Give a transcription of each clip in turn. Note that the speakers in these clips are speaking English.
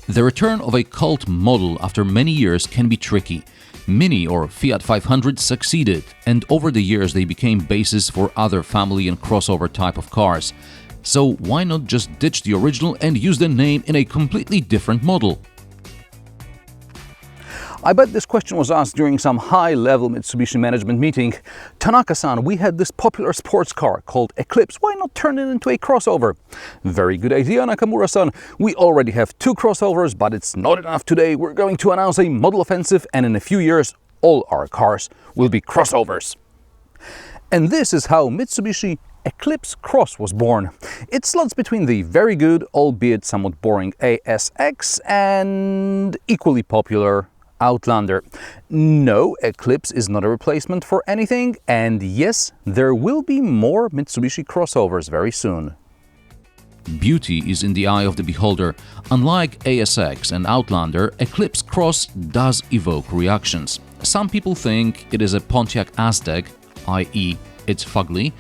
The return of a cult model after many years can be tricky. Mini or Fiat 500 succeeded, and over the years they became bases for other family and crossover type of cars. So why not just ditch the original and use the name in a completely different model? I bet this question was asked during some high-level Mitsubishi management meeting. Tanaka-san, we had this popular sports car called Eclipse. Why not turn it into a crossover? Very good idea, Nakamura-san. We already have 2 crossovers, but it's not enough today. We're going to announce a model offensive, and in a few years, all our cars will be crossovers. And this is how Mitsubishi Eclipse Cross was born. It slots between the very good, albeit somewhat boring ASX and equally popular Outlander. No, Eclipse is not a replacement for anything, and yes, there will be more Mitsubishi crossovers very soon. Beauty is in the eye of the beholder. Unlike ASX and Outlander, Eclipse Cross does evoke reactions. Some people think it is a Pontiac Aztek, i.e. it's fugly.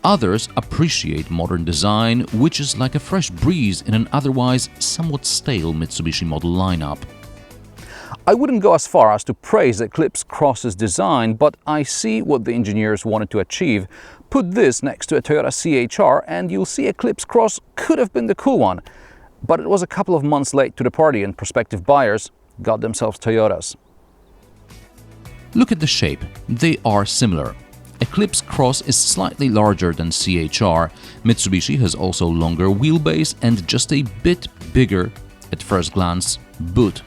Others appreciate modern design, which is like a fresh breeze in an otherwise somewhat stale Mitsubishi model lineup. I wouldn't go as far as to praise Eclipse Cross's design, but I see what the engineers wanted to achieve. Put this next to a Toyota CHR and you'll see Eclipse Cross could have been the cool one. But it was a couple of months late to the party and prospective buyers got themselves Toyotas. Look at the shape. They are similar. Eclipse Cross is slightly larger than CHR. Mitsubishi has also longer wheelbase and just a bit bigger, at first glance, boot.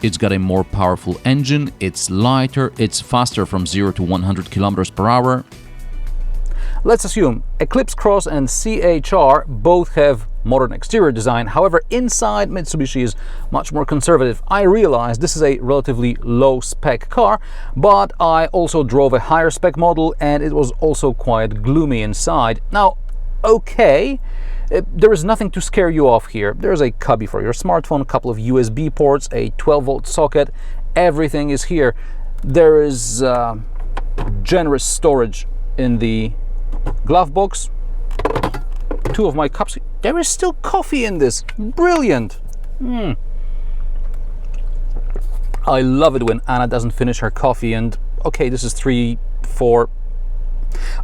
It's got a more powerful engine, it's lighter, it's faster from 0 to 100 km per hour. Let's assume Eclipse Cross and CHR both have modern exterior design. However, inside Mitsubishi is much more conservative. I realize this is a relatively low-spec car, but I also drove a higher spec model and it was also quite gloomy inside. Now, okay, there is nothing to scare you off here. There's a cubby for your smartphone, a couple of USB ports, a 12-volt socket. Everything is here. There is generous storage in the glove box. 2 of my cups. There is still coffee in this. Brilliant. I love it when Anna doesn't finish her coffee and okay, this is 3, 4.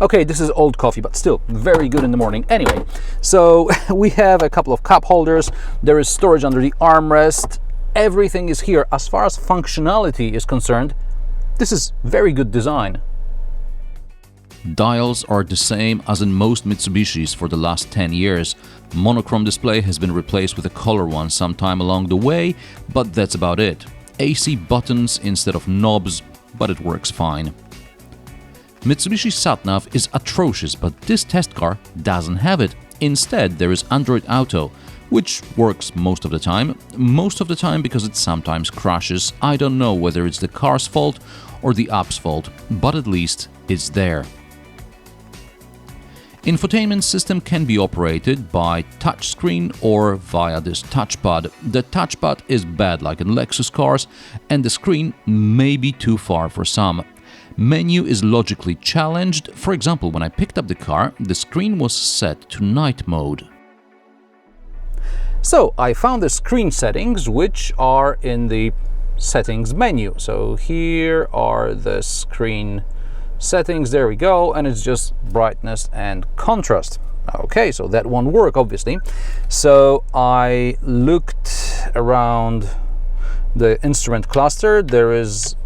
Okay, this is old coffee, but still very good in the morning. Anyway, so we have a couple of cup holders. There is storage under the armrest. Everything is here. As far as functionality is concerned, this is very good design. Dials are the same as in most Mitsubishis for the last 10 years. Monochrome display has been replaced with a color one sometime along the way, but that's about it. AC buttons instead of knobs, but it works fine. Mitsubishi SatNav is atrocious, but this test car doesn't have it. Instead, there is Android Auto, which works most of the time because it sometimes crashes. I don't know whether it's the car's fault or the app's fault, but at least it's there. Infotainment system can be operated by touchscreen or via this touchpad. The touchpad is bad like in Lexus cars, and the screen may be too far for some. Menu is logically challenged. For example, when I picked up the car, the screen was set to night mode. So I found the screen settings, which are in the settings menu. So here are the screen settings. There we go. And it's just brightness and contrast. Okay, so that won't work, obviously. So I looked around the instrument cluster. There is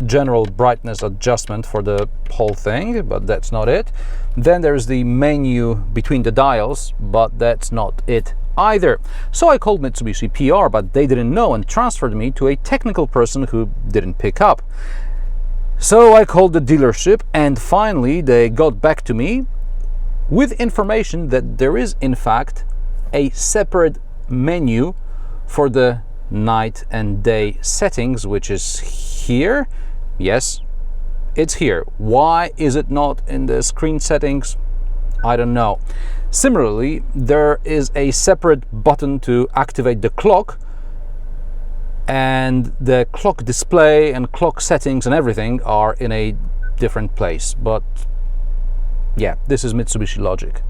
general brightness adjustment for the whole thing, but that's not it. Then there's the menu between the dials, but that's not it either. So I called Mitsubishi PR, but they didn't know and transferred me to a technical person who didn't pick up. So I called the dealership and finally they got back to me with information that there is in fact a separate menu for the night and day settings, which is here. Yes, it's here. Why is it not in the screen settings? I don't know. Similarly, there is a separate button to activate the clock, and the clock display and clock settings and everything are in a different place. But yeah, this is Mitsubishi logic.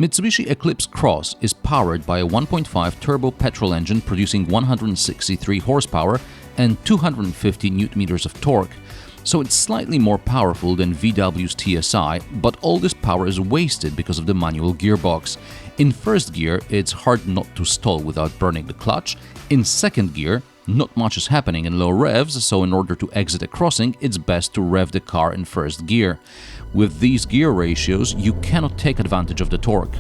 Mitsubishi Eclipse Cross is powered by a 1.5 turbo petrol engine producing 163 horsepower and 250 Nm of torque, so it's slightly more powerful than VW's TSI, but all this power is wasted because of the manual gearbox. In first gear, it's hard not to stall without burning the clutch. In second gear, not much is happening in low revs, so in order to exit a crossing, it's best to rev the car in first gear. With these gear ratios, you cannot take advantage of the torque.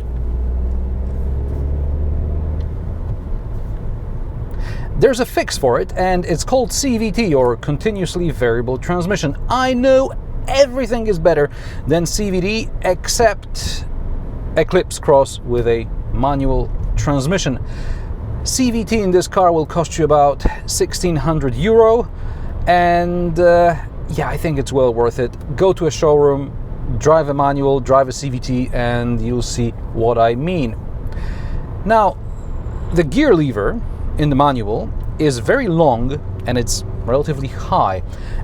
There's a fix for it, and it's called CVT, or continuously variable transmission. I know everything is better than CVT except Eclipse Cross with a manual transmission. CVT in this car will cost you about €1,600, and yeah, I think it's well worth it. Go to a showroom, drive a manual, drive a CVT, and you'll see what I mean. Now, the gear lever in the manual is very long and it's relatively high,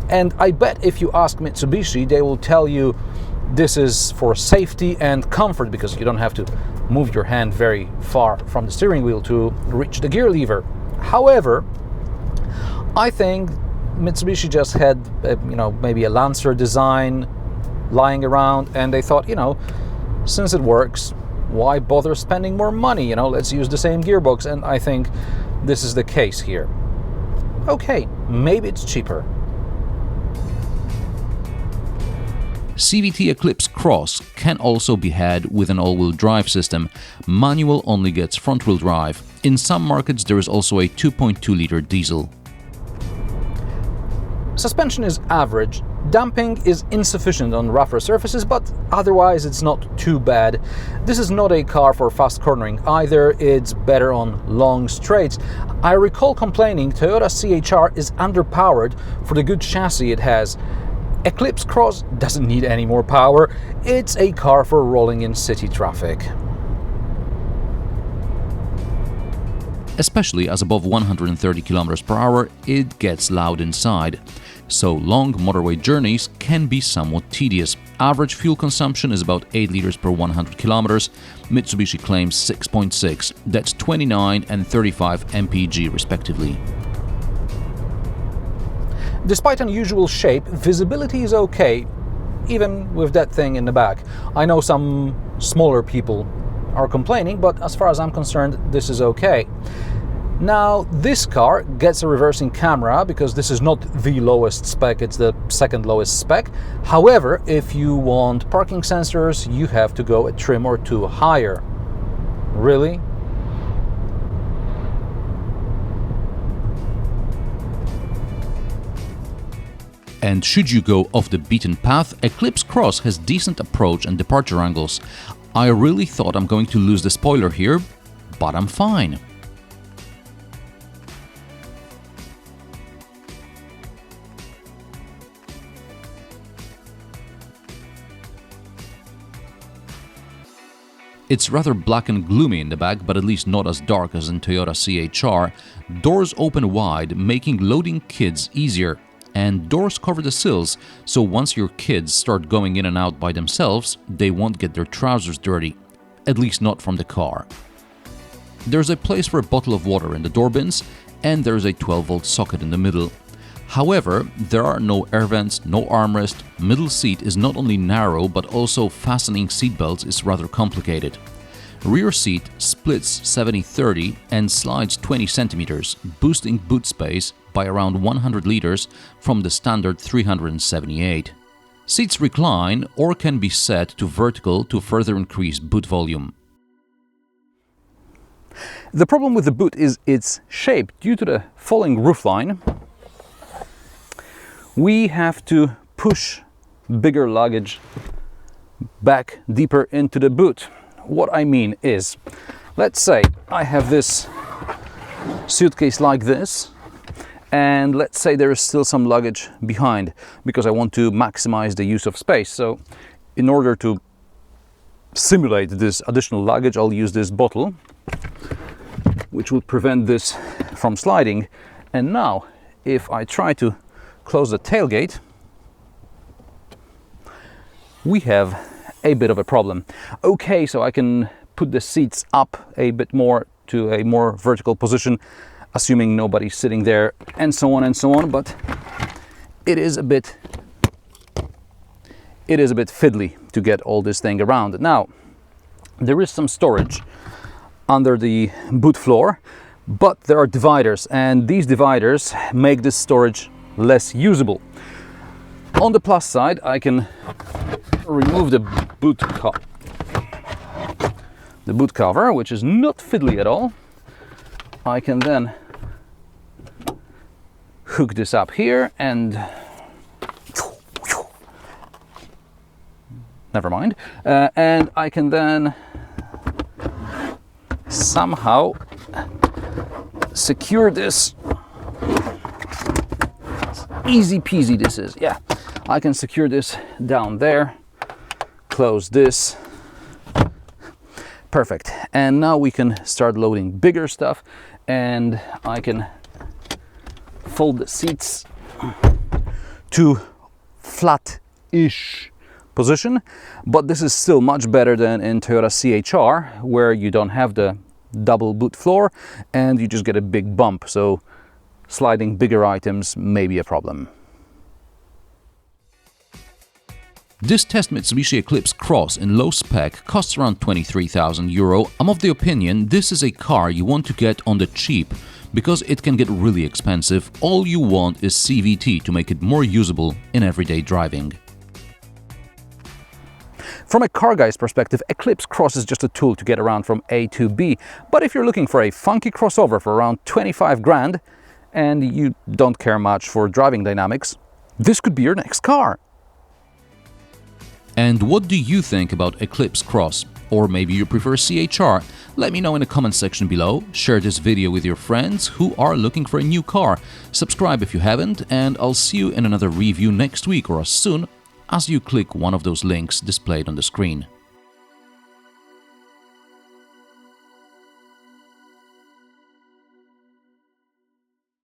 and I bet if you ask Mitsubishi, they will tell you this is for safety and comfort because you don't have to move your hand very far from the steering wheel to reach the gear lever. However, I think Mitsubishi just had maybe a Lancer design lying around, and they thought, since it works, why bother spending more money? Let's use the same gearbox, and I think this is the case here. Okay, maybe it's cheaper. CVT Eclipse Cross can also be had with an all-wheel drive system. Manual only gets front-wheel drive. In some markets there is also a 2.2-liter diesel. Suspension is average. Damping is insufficient on rougher surfaces, but otherwise it's not too bad. This is not a car for fast cornering either, it's better on long straights. I recall complaining Toyota CHR is underpowered for the good chassis it has. Eclipse Cross doesn't need any more power, it's a car for rolling in city traffic. Especially as above 130 km per hour, it gets loud inside. So long motorway journeys can be somewhat tedious. Average fuel consumption is about 8 liters per 100 kilometers. Mitsubishi claims 6.6, that's 29 and 35 mpg respectively. Despite unusual shape, visibility is okay, even with that thing in the back. I know some smaller people are complaining, but as far as I'm concerned, this is okay. Now, this car gets a reversing camera because this is not the lowest spec, it's the second lowest spec. However, if you want parking sensors, you have to go a trim or two higher. Really? And should you go off the beaten path, Eclipse Cross has decent approach and departure angles. I really thought I'm going to lose the spoiler here, but I'm fine. It's rather black and gloomy in the back, but at least not as dark as in Toyota CHR. Doors open wide, making loading kids easier. And doors cover the sills, so once your kids start going in and out by themselves, they won't get their trousers dirty. At least not from the car. There's a place for a bottle of water in the door bins, and there's a 12-volt socket in the middle. However, there are no air vents, no armrest, middle seat is not only narrow, but also fastening seatbelts is rather complicated. Rear seat splits 70-30 and slides 20 centimeters, boosting boot space by around 100 liters from the standard 378. Seats recline or can be set to vertical to further increase boot volume. The problem with the boot is its shape. Due to the falling roofline, we have to push bigger luggage back deeper into the boot. What I mean is, let's say I have this suitcase like this, and let's say there is still some luggage behind because I want to maximize the use of space. So in order to simulate this additional luggage, I'll use this bottle, which will prevent this from sliding. And now, if I try to close the tailgate, we have a bit of a problem. Okay, so I can put the seats up a bit more to a more vertical position, assuming nobody's sitting there, and so on and so on. But it is a bit fiddly to get all this thing around. Now, there is some storage under the boot floor, but there are dividers, and these dividers make this storage less usable. On the plus side, I can remove the boot cover, which is not fiddly at all. I can then hook this up here and never mind. And I can then somehow secure this. Easy peasy this is, yeah. I can secure this down there, close this. Perfect. And now we can start loading bigger stuff, and I can fold the seats to flat-ish position, but this is still much better than in Toyota CHR, where you don't have the double boot floor and you just get a big bump, so sliding bigger items may be a problem. This test Mitsubishi Eclipse Cross in low spec costs around 23,000 euro. I'm of the opinion this is a car you want to get on the cheap, because it can get really expensive. All you want is CVT to make it more usable in everyday driving. From a car guy's perspective, Eclipse Cross is just a tool to get around from A to B. But if you're looking for a funky crossover for around 25 grand and you don't care much for driving dynamics, this could be your next car. And what do you think about Eclipse Cross? Or maybe you prefer CHR? Let me know in the comment section below. Share this video with your friends who are looking for a new car. Subscribe if you haven't, and I'll see you in another review next week or as soon as you click one of those links displayed on the screen.